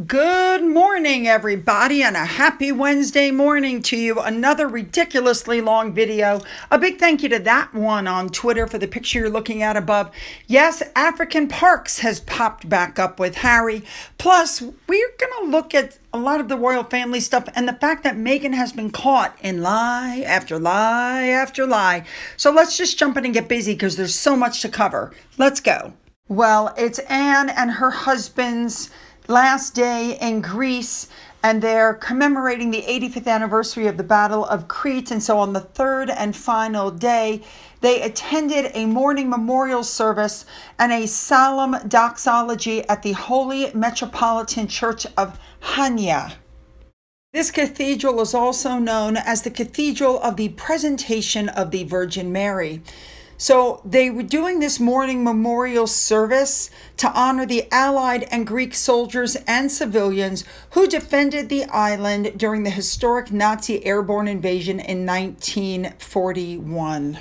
Good morning, everybody, and a happy Wednesday morning to you. Another ridiculously long video. A big thank you to that one on Twitter for the picture you're looking at above. Yes, African Parks has popped back up with Harry. Plus, we're going to look at a lot of the royal family stuff and the fact that Meghan has been caught in lie after lie after lie. So let's just jump in and get busy because there's so much to cover. Let's go. Well, it's Anne and her husband's last day in Greece, and they're commemorating the 85th anniversary of the Battle of Crete. And so on the third and final day, they attended a morning memorial service and a solemn doxology at the Holy Metropolitan Church of Hania. This cathedral is also known as the Cathedral of the Presentation of the Virgin Mary. So they were doing this morning memorial service to honor the Allied and Greek soldiers and civilians who defended the island during the historic Nazi airborne invasion in 1941.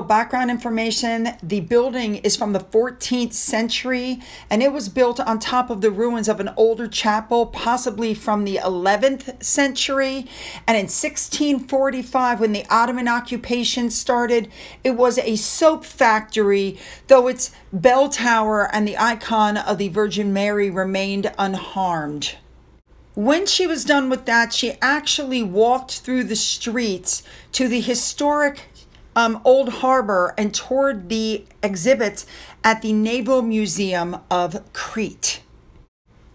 Background information: the building is from the 14th century and it was built on top of the ruins of an older chapel, possibly from the 11th century. And in 1645, when the Ottoman occupation started, it was a soap factory, though its bell tower and the icon of the Virgin Mary remained unharmed. When she was done with that, she actually walked through the streets to the historic Old Harbor and toured the exhibits at the Naval Museum of Crete.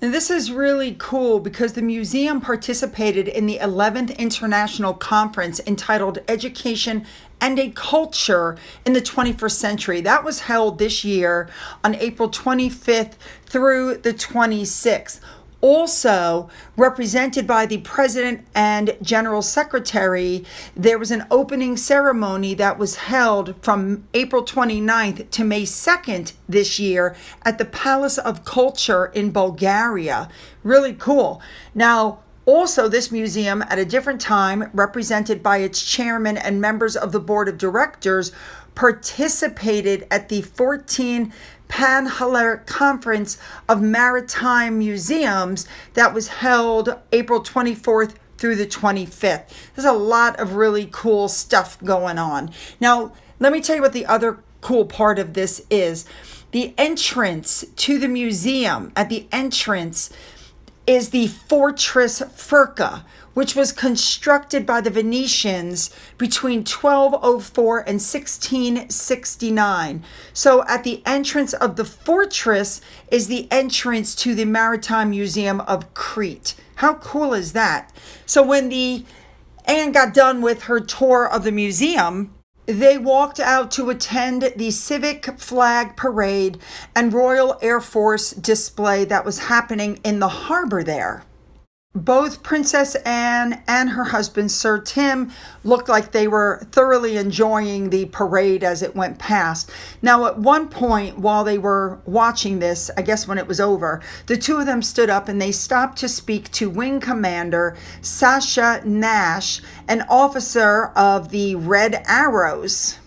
And this is really cool because the museum participated in the 11th International Conference entitled Education and a Culture in the 21st Century. That was held this year on April 25th through the 26th. Also represented by the President and General Secretary, there was an opening ceremony that was held from April 29th to May 2nd this year at the Palace of Culture in Bulgaria. Really cool. Now, also, this museum, at a different time, represented by its chairman and members of the board of directors, participated at the 14th Pan-Hellenic Conference of Maritime Museums that was held April 24th through the 25th. There's a lot of really cool stuff going on. Now, let me tell you what the other cool part of this is. The entrance to the museum, at the entrance, is the Fortress Furca, which was constructed by the Venetians between 1204 and 1669. So at the entrance of the fortress is the entrance to the Maritime Museum of Crete. How cool is that? So when Anne got done with her tour of the museum, they walked out to attend the civic flag parade and Royal Air Force display that was happening in the harbor there. Both Princess Anne and her husband, Sir Tim, looked like they were thoroughly enjoying the parade as it went past. Now, at one point while they were watching this, I guess when it was over, the two of them stood up and they stopped to speak to Wing Commander Sasha Nash, an officer of the Red Arrows.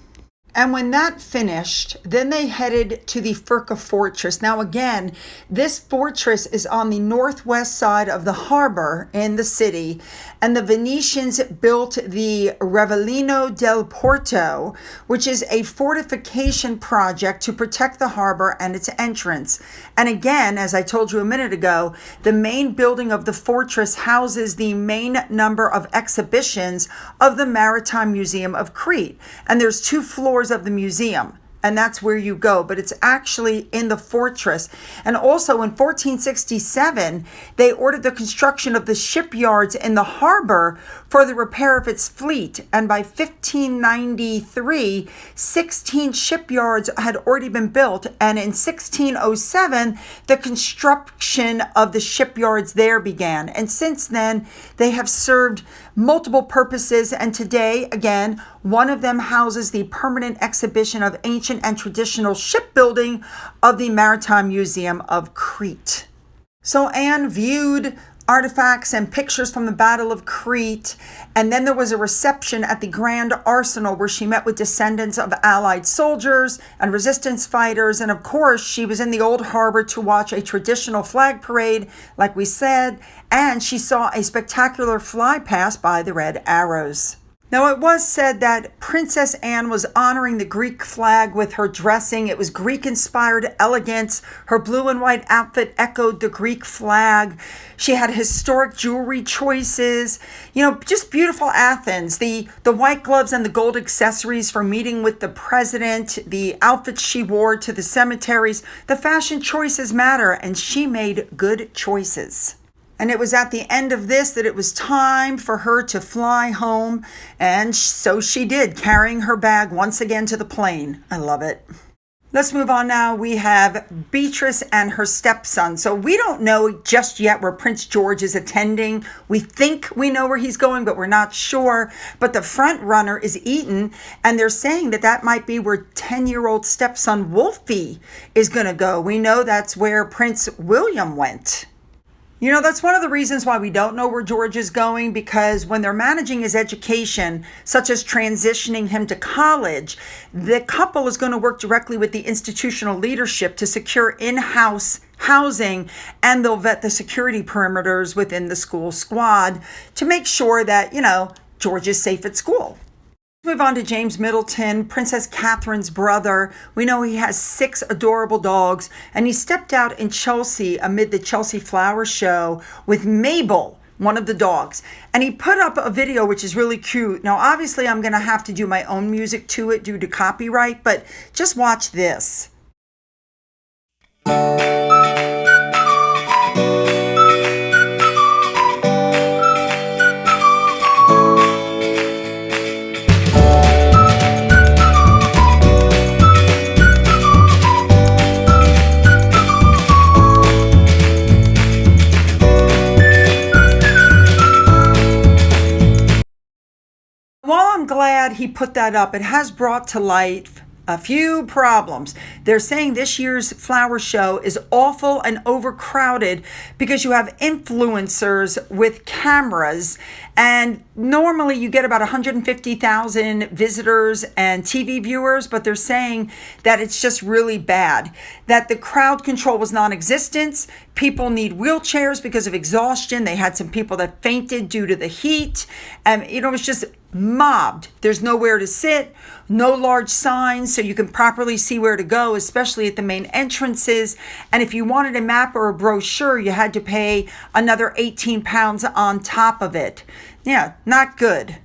And when that finished, then they headed to the Furca Fortress. Now again, this fortress is on the northwest side of the harbor in the city, and the Venetians built the Revellino del Porto, which is a fortification project to protect the harbor and its entrance. And again, as I told you a minute ago, the main building of the fortress houses the main number of exhibitions of the Maritime Museum of Crete. And there's 2 floors of the museum, and that's where you go, but it's actually in the fortress. And also in 1467, they ordered the construction of the shipyards in the harbor for the repair of its fleet. And by 1593, 16 shipyards had already been built. And in 1607, the construction of the shipyards there began. And since then, they have served multiple purposes. And today, again, one of them houses the permanent exhibition of ancient and traditional shipbuilding of the Maritime Museum of Crete. So Anne viewed artifacts and pictures from the Battle of Crete. And then there was a reception at the Grand Arsenal where she met with descendants of Allied soldiers and resistance fighters. And of course, she was in the Old Harbor to watch a traditional flag parade, like we said, and she saw a spectacular flypast by the Red Arrows. Now, it was said that Princess Anne was honoring the Greek flag with her dressing. It was Greek-inspired elegance. Her blue and white outfit echoed the Greek flag. She had historic jewelry choices. Just beautiful Athens. The white gloves and the gold accessories for meeting with the president, the outfits she wore to the cemeteries. The fashion choices matter, and she made good choices. And it was at the end of this that it was time for her to fly home. And so she did, carrying her bag once again to the plane. I love it. Let's move on now. We have Beatrice and her stepson. So we don't know just yet where Prince George is attending. We think we know where he's going, but we're not sure. But the front runner is Eton, and they're saying that might be where 10-year-old stepson Wolfie is going to go. We know that's where Prince William went. That's one of the reasons why we don't know where George is going, because when they're managing his education, such as transitioning him to college, the couple is going to work directly with the institutional leadership to secure in-house housing, and they'll vet the security perimeters within the school squad to make sure that, George is safe at school. Let's move on to James Middleton, Princess Catherine's brother. We know he has 6 adorable dogs, and he stepped out in Chelsea amid the Chelsea Flower Show with Mabel, one of the dogs. And he put up a video which is really cute. Now, obviously, I'm going to have to do my own music to it due to copyright, but just watch this. I'm glad he put that up. It has brought to light a few problems. They're saying this year's flower show is awful and overcrowded because you have influencers with cameras, and normally you get about 150,000 visitors and TV viewers, but they're saying that it's just really bad, that the crowd control was non-existent. People need wheelchairs because of exhaustion. They had some people that fainted due to the heat, and it's just mobbed. There's nowhere to sit, no large signs so you can properly see where to go, especially at the main entrances. And if you wanted a map or a brochure, you had to pay another £18 on top of it. Yeah, not good.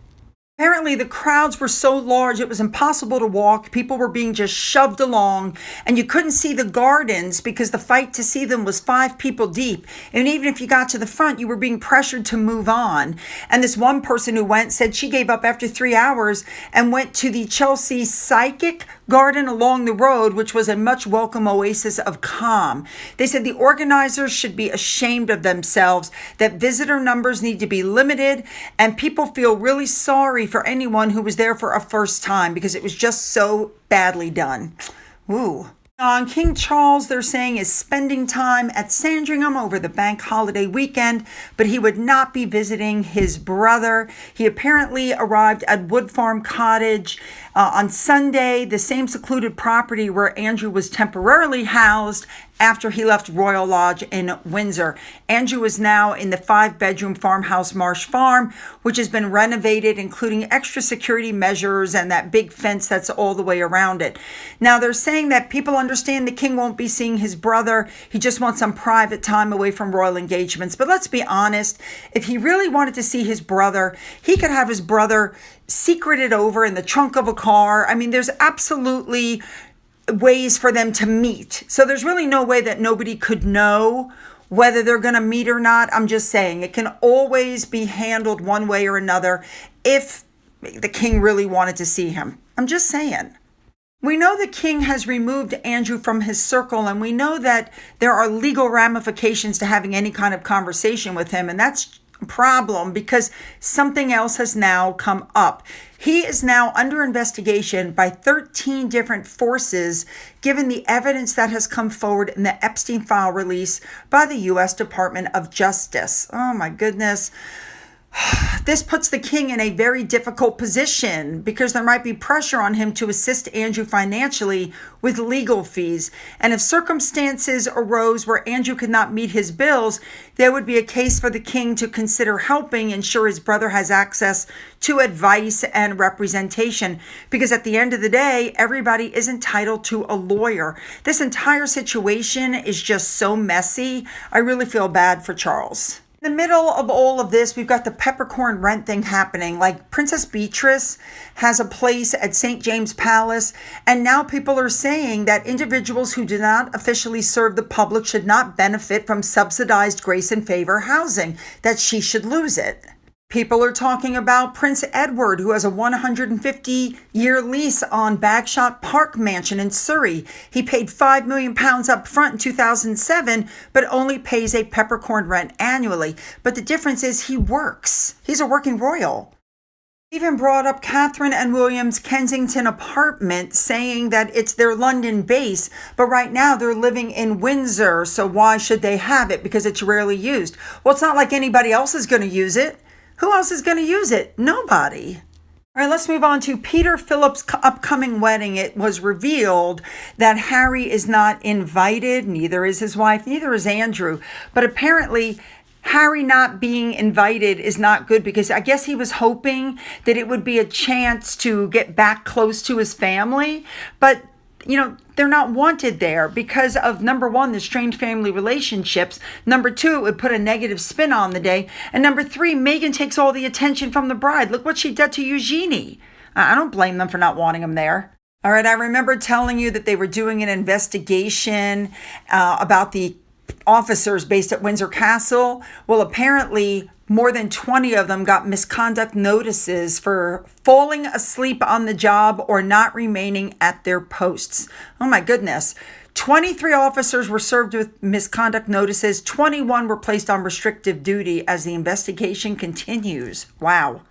Apparently, the crowds were so large it was impossible to walk. People were being just shoved along, and you couldn't see the gardens because the fight to see them was 5 people deep. And even if you got to the front, you were being pressured to move on. And this one person who went said she gave up after 3 hours and went to the Chelsea Psychic Garden along the road, which was a much welcome oasis of calm. They said the organizers should be ashamed of themselves, that visitor numbers need to be limited, and people feel really sorry for anyone who was there for a first time because it was just so badly done. Ooh. King Charles, they're saying, is spending time at Sandringham over the bank holiday weekend, but he would not be visiting his brother. He apparently arrived at Wood Farm Cottage on Sunday, the same secluded property where Andrew was temporarily housed after he left Royal Lodge in Windsor. Andrew is now in the 5-bedroom farmhouse Marsh Farm, which has been renovated, including extra security measures and that big fence that's all the way around it. Now, they're saying that people understand the king won't be seeing his brother. He just wants some private time away from royal engagements. But let's be honest, if he really wanted to see his brother, he could have his brother secreted over in the trunk of a car. I mean, there's absolutely ways for them to meet. So there's really no way that nobody could know whether they're going to meet or not. I'm just saying it can always be handled one way or another if the king really wanted to see him. I'm just saying. We know the king has removed Andrew from his circle, and we know that there are legal ramifications to having any kind of conversation with him, and that's problem because something else has now come up. He is now under investigation by 13 different forces, given the evidence that has come forward in the Epstein file release by the U.S. Department of Justice. Oh my goodness. This puts the king in a very difficult position because there might be pressure on him to assist Andrew financially with legal fees. And if circumstances arose where Andrew could not meet his bills, there would be a case for the king to consider helping ensure his brother has access to advice and representation. Because at the end of the day, everybody is entitled to a lawyer. This entire situation is just so messy. I really feel bad for Charles. In the middle of all of this, we've got the peppercorn rent thing happening. Like Princess Beatrice has a place at St. James Palace, and now people are saying that individuals who do not officially serve the public should not benefit from subsidized grace and favor housing, that she should lose it. People are talking about Prince Edward, who has a 150-year lease on Bagshot Park Mansion in Surrey. He paid £5 million up front in 2007, but only pays a peppercorn rent annually. But the difference is he works. He's a working royal. Even brought up Catherine and William's Kensington apartment, saying that it's their London base, but right now they're living in Windsor, so why should they have it? Because it's rarely used. Well, it's not like anybody else is going to use it. Who else is going to use it? Nobody. All right, let's move on to Peter Philip's upcoming wedding. It was revealed that Harry is not invited, neither is his wife, neither is Andrew. But apparently, Harry not being invited is not good because I guess he was hoping that it would be a chance to get back close to his family. But they're not wanted there because of, number one, the strained family relationships. Number two, it would put a negative spin on the day. And number three, Meghan takes all the attention from the bride. Look what she did to Eugenie. I don't blame them for not wanting him there. All right, I remember telling you that they were doing an investigation about the officers based at Windsor Castle. Well, apparently more than 20 of them got misconduct notices for falling asleep on the job or not remaining at their posts. Oh my goodness. 23 officers were served with misconduct notices. 21 were placed on restrictive duty as the investigation continues. Wow.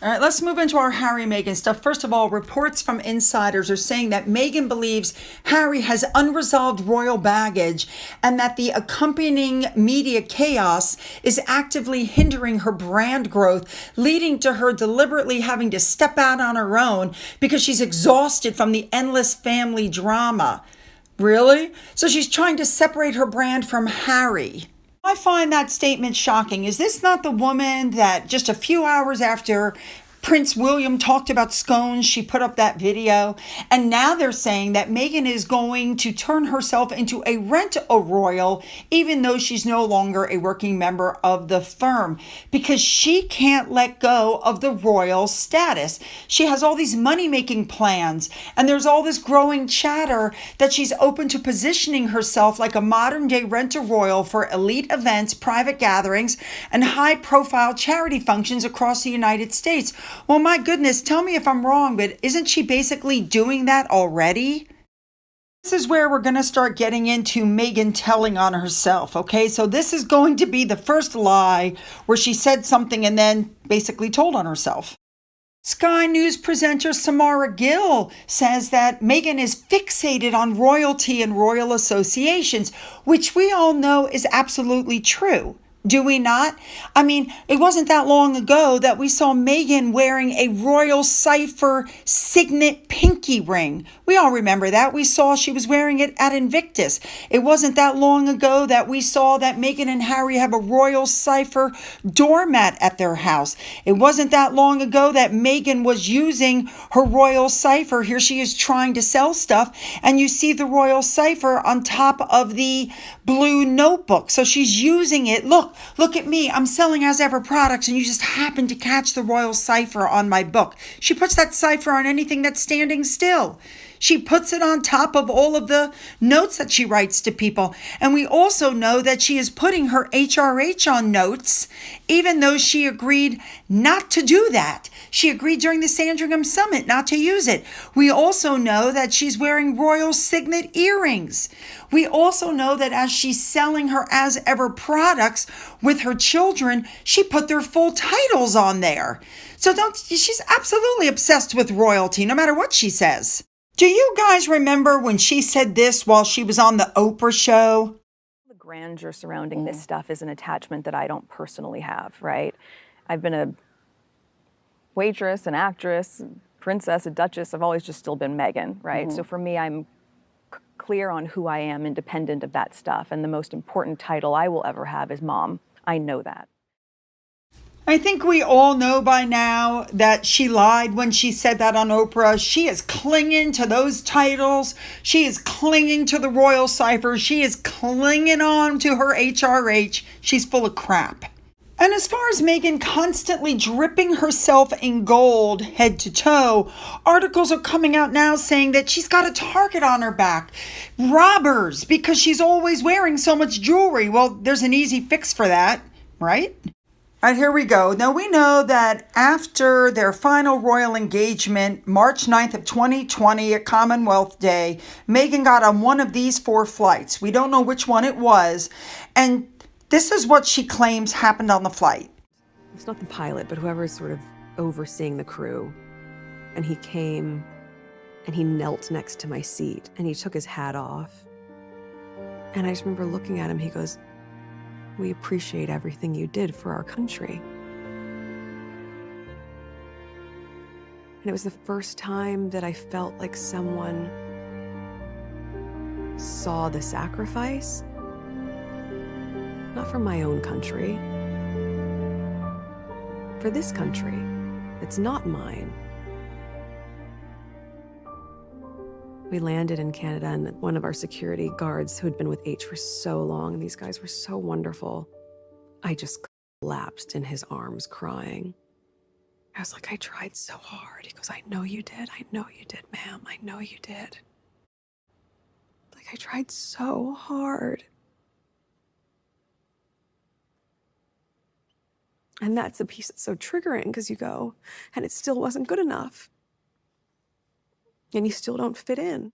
All right, let's move into our Harry Meghan stuff. First of all, reports from insiders are saying that Meghan believes Harry has unresolved royal baggage and that the accompanying media chaos is actively hindering her brand growth, leading to her deliberately having to step out on her own because she's exhausted from the endless family drama. Really? So she's trying to separate her brand from Harry. I find that statement shocking. Is this not the woman that just a few hours after Prince William talked about scones, she put up that video? And now they're saying that Meghan is going to turn herself into a rent-a-royal, even though she's no longer a working member of the firm, because she can't let go of the royal status. She has all these money-making plans, and there's all this growing chatter that she's open to positioning herself like a modern-day rent-a-royal for elite events, private gatherings, and high-profile charity functions across the United States. Well, my goodness, tell me if I'm wrong, but isn't she basically doing that already? This is where we're going to start getting into Meghan telling on herself, okay? So this is going to be the first lie where she said something and then basically told on herself. Sky News presenter Samara Gill says that Meghan is fixated on royalty and royal associations, which we all know is absolutely true. Do we not? I mean, it wasn't that long ago that we saw Meghan wearing a royal cipher signet pinky ring. We all remember that. We saw she was wearing it at Invictus. It wasn't that long ago that we saw that Meghan and Harry have a royal cipher doormat at their house. It wasn't that long ago that Meghan was using her royal cipher. Here she is trying to sell stuff, and you see the royal cipher on top of the blue notebook. So she's using it. Look at me. I'm selling as ever products, and you just happen to catch the royal cipher on my book. She puts that cipher on anything that's standing still. She puts it on top of all of the notes that she writes to people. And we also know that she is putting her HRH on notes, even though she agreed not to do that. She agreed during the Sandringham Summit not to use it. We also know that she's wearing royal signet earrings. We also know that as she's selling her As Ever products with her children, she put their full titles on there. So she's absolutely obsessed with royalty, no matter what she says. Do you guys remember when she said this while she was on the Oprah show? The grandeur surrounding this stuff is an attachment that I don't personally have, right? I've been a waitress, an actress, princess, a duchess. I've always just still been Meghan, right? So for me, I'm clear on who I am, independent of that stuff. And the most important title I will ever have is mom. I know that. I think we all know by now that she lied when she said that on Oprah. She is clinging to those titles. She is clinging to the royal cipher. She is clinging on to her HRH. She's full of crap. And as far as Meghan constantly dripping herself in gold head to toe, articles are coming out now saying that she's got a target on her back. Robbers, because she's always wearing so much jewelry. Well, there's an easy fix for that, right? All right, here we go. Now, we know that after their final royal engagement, March 9th of 2020 at Commonwealth Day, Meghan got on one of these 4 flights. We don't know which one it was. And this is what she claims happened on the flight. It's not the pilot, but whoever's sort of overseeing the crew. And he came and he knelt next to my seat and he took his hat off. And I just remember looking at him, he goes, "We appreciate everything you did for our country." And it was the first time that I felt like someone saw the sacrifice. Not for my own country, for this country. It's not mine. We landed in Canada, and one of our security guards who had been with H for so long, and these guys were so wonderful, I just collapsed in his arms crying. I was like, "I tried so hard." He goes, "I know you did. I know you did, ma'am. I know you did." Like, I tried so hard. And that's the piece that's so triggering, because you go, and it still wasn't good enough. And you still don't fit in.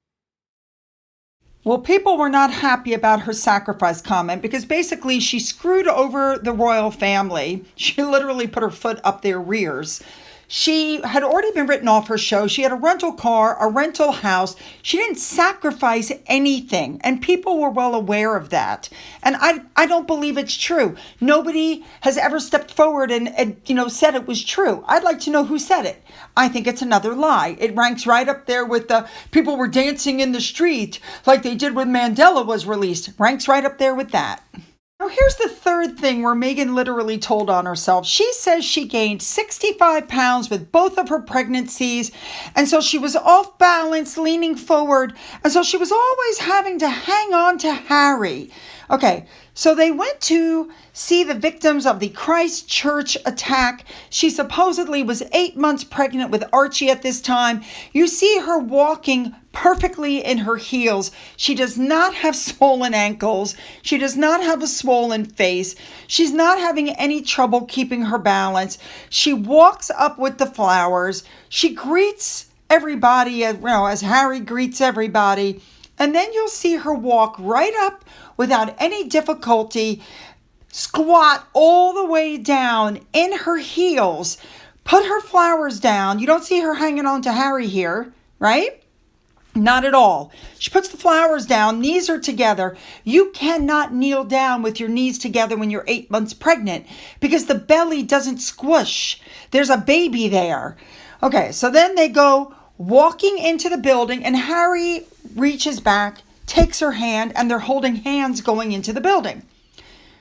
Well, people were not happy about her sacrifice comment because basically she screwed over the royal family. She literally put her foot up their rears. She had already been written off her show. She had a rental car, a rental house. She didn't sacrifice anything. And people were well aware of that. And I don't believe it's true. Nobody has ever stepped forward and said it was true. I'd like to know who said it. I think it's another lie. It ranks right up there with the people were dancing in the street like they did when Mandela was released. Ranks right up there with that. Now, here's the third thing where Meghan literally told on herself. She says she gained 65 pounds with both of her pregnancies, and so she was off balance, leaning forward, and so she was always having to hang on to Harry. Okay, so they went to see the victims of the Christchurch attack. She supposedly was 8 months pregnant with Archie at this time. You see her walking perfectly in her heels. She does not have swollen ankles. She does not have a swollen face. She's not having any trouble keeping her balance. She walks up with the flowers. She greets everybody, as Harry greets everybody. And then you'll see her walk right up without any difficulty, squat all the way down in her heels, put her flowers down. You don't see her hanging on to Harry here, right? Not at all. She puts the flowers down, knees are together. You cannot kneel down with your knees together when you're 8 months pregnant because the belly doesn't squish. There's a baby there. Okay, so then they go walking into the building and Harry reaches back, takes her hand, and they're holding hands going into the building.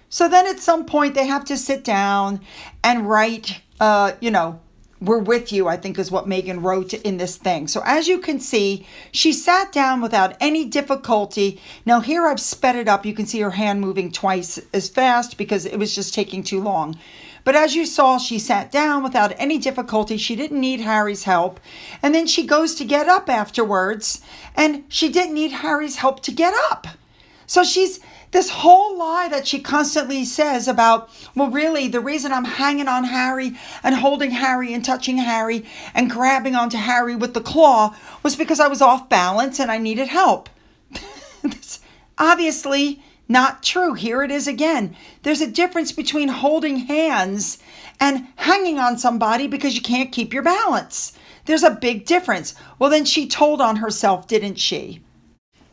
So then at some point they have to sit down and write, "We're with you," I think is what Meghan wrote in this thing. So as you can see, she sat down without any difficulty. Now here I've sped it up. You can see her hand moving twice as fast because it was just taking too long. But as you saw, she sat down without any difficulty. She didn't need Harry's help. And then she goes to get up afterwards, and she didn't need Harry's help to get up. So she's this whole lie that she constantly says about, well, really, the reason I'm hanging on Harry and holding Harry and touching Harry and grabbing onto Harry with the claw was because I was off balance and I needed help. That's obviously not true. Here it is again. There's a difference between holding hands and hanging on somebody because you can't keep your balance. There's a big difference. Well, then she told on herself, didn't she?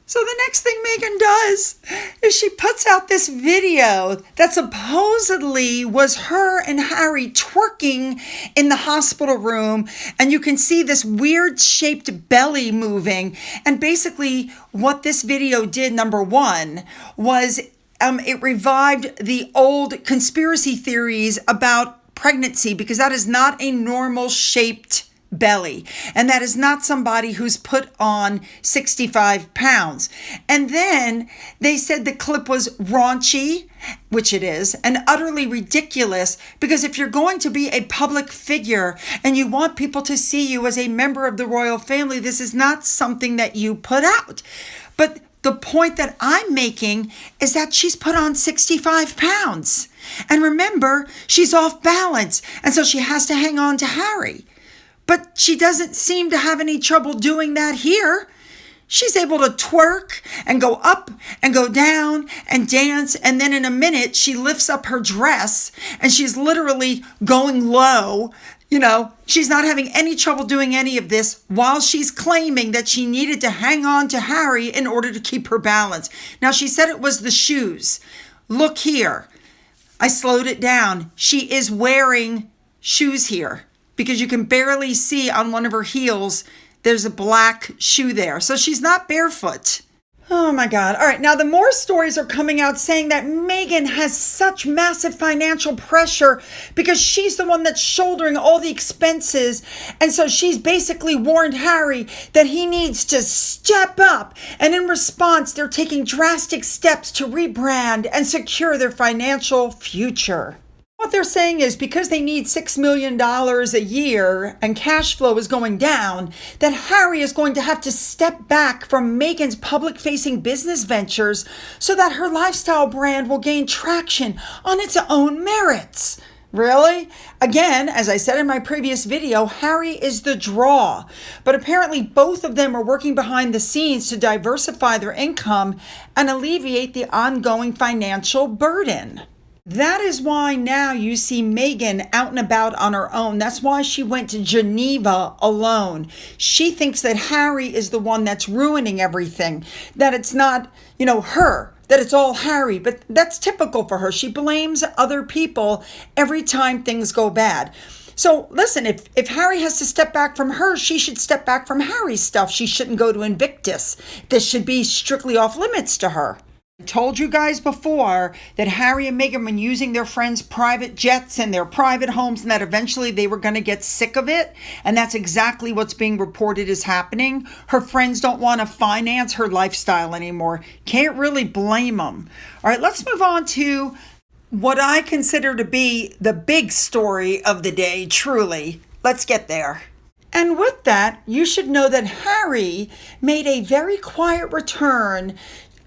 So the next thing Meghan does is she puts out this video that supposedly was her and Harry twerking in the hospital room. And you can see this weird shaped belly moving. And basically what this video did, number one, was it revived the old conspiracy theories about pregnancy, because that is not a normal shaped belly. And that is not somebody who's put on 65 pounds. And then they said the clip was raunchy, which it is, and utterly ridiculous, because if you're going to be a public figure and you want people to see you as a member of the royal family, this is not something that you put out. But the point that I'm making is that she's put on 65 pounds. And remember, she's off balance. And so she has to hang on to Harry. But she doesn't seem to have any trouble doing that here. She's able to twerk and go up and go down and dance. And then in a minute, she lifts up her dress and she's literally going low. You know, she's not having any trouble doing any of this while she's claiming that she needed to hang on to Harry in order to keep her balance. Now, she said it was the shoes. Look here. I slowed it down. She is wearing shoes here, because you can barely see on one of her heels, there's a black shoe there. So she's not barefoot. Oh my God. All right. Now the more stories are coming out saying that Meghan has such massive financial pressure because she's the one that's shouldering all the expenses. And so she's basically warned Harry that he needs to step up. And in response, they're taking drastic steps to rebrand and secure their financial future. What they're saying is because they need $6 million a year and cash flow is going down, that Harry is going to have to step back from Meghan's public-facing business ventures so that her lifestyle brand will gain traction on its own merits. Really? Again, as I said in my previous video, Harry is the draw. But apparently both of them are working behind the scenes to diversify their income and alleviate the ongoing financial burden. That is why now you see Meghan out and about on her own. That's why she went to Geneva alone. She thinks that Harry is the one that's ruining everything, that it's not, her, that it's all Harry. But that's typical for her. She blames other people every time things go bad. So listen, if Harry has to step back from her, she should step back from Harry's stuff. She shouldn't go to Invictus. This should be strictly off limits to her. I told you guys before that Harry and Meghan were using their friends' private jets and their private homes, and that eventually they were going to get sick of it. And that's exactly what's being reported is happening. Her friends don't want to finance her lifestyle anymore. Can't really blame them. All right, let's move on to what I consider to be the big story of the day, truly. Let's get there. And with that, you should know that Harry made a very quiet return.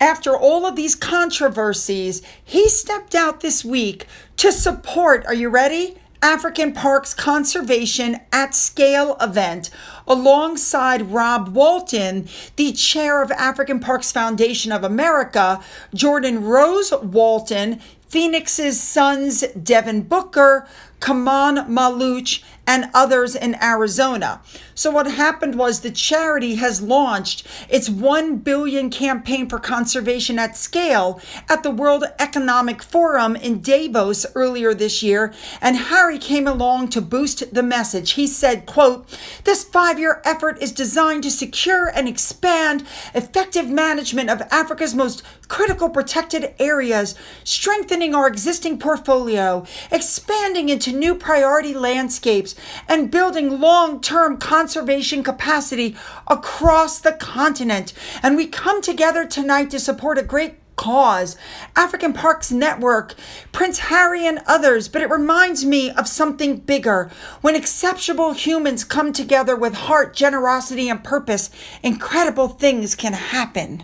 After all of these controversies, he stepped out this week to support, are you ready? African Parks Conservation at Scale event alongside Rob Walton, the chair of African Parks Foundation of America, Jordan Rose Walton, Phoenix's sons Devin Booker, Kaman Malouch, and others in Arizona. So what happened was the charity has launched its $1 billion campaign for conservation at scale at the World Economic Forum in Davos earlier this year, and Harry came along to boost the message. He said, quote, "This 5-year effort is designed to secure and expand effective management of Africa's most critical protected areas, strengthening our existing portfolio, expanding into new priority landscapes, and building long-term conservation capacity across the continent. And we come together tonight to support a great cause, African Parks Network, Prince Harry and others, but it reminds me of something bigger. When exceptional humans come together with heart, generosity, and purpose, incredible things can happen.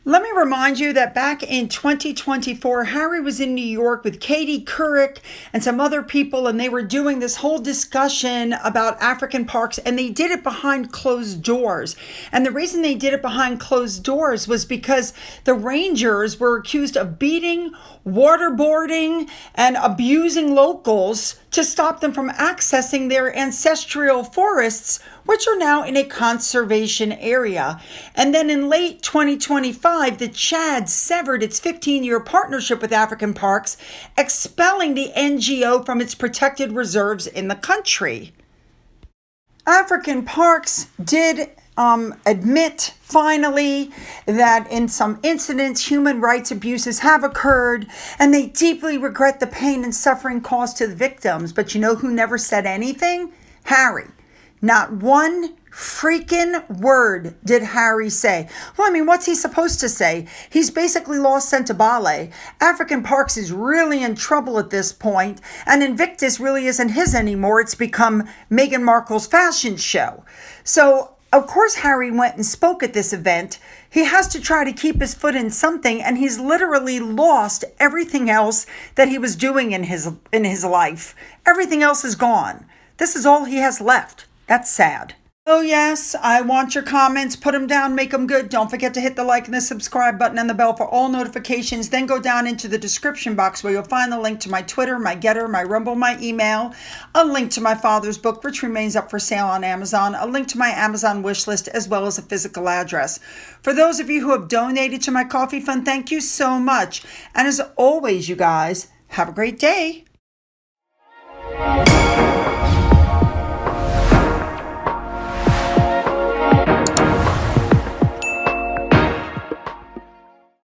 Let me remind you that back in 2024, Harry was in New York with Katie Couric and some other people, and they were doing this whole discussion about African parks, and they did it behind closed doors. And the reason they did it behind closed doors was because the rangers were accused of beating, waterboarding, and abusing locals to stop them from accessing their ancestral forests, which are now in a conservation area. And then in late 2025, the Chad severed its 15-year partnership with African Parks, expelling the NGO from its protected reserves in the country. African Parks did admit finally that in some incidents human rights abuses have occurred, and they deeply regret the pain and suffering caused to the victims. But you know who never said anything? Harry. Not one freaking word did Harry say. Well, I mean, what's he supposed to say? He's basically lost Sentebale. African Parks is really in trouble at this point, and Invictus really isn't his anymore. It's become Meghan Markle's fashion show. So, of course, Harry went and spoke at this event. He has to try to keep his foot in something, and he's literally lost everything else that he was doing in his life. Everything else is gone. This is all he has left. That's sad. Oh yes, I want your comments. Put them down, make them good. Don't forget to hit the like and the subscribe button and the bell for all notifications. Then go down into the description box where you'll find the link to my Twitter, my Gettr, my Rumble, my email, a link to my father's book, which remains up for sale on Amazon, a link to my Amazon wish list, as well as a physical address. For those of you who have donated to my coffee fund, thank you so much. And as always, you guys, have a great day.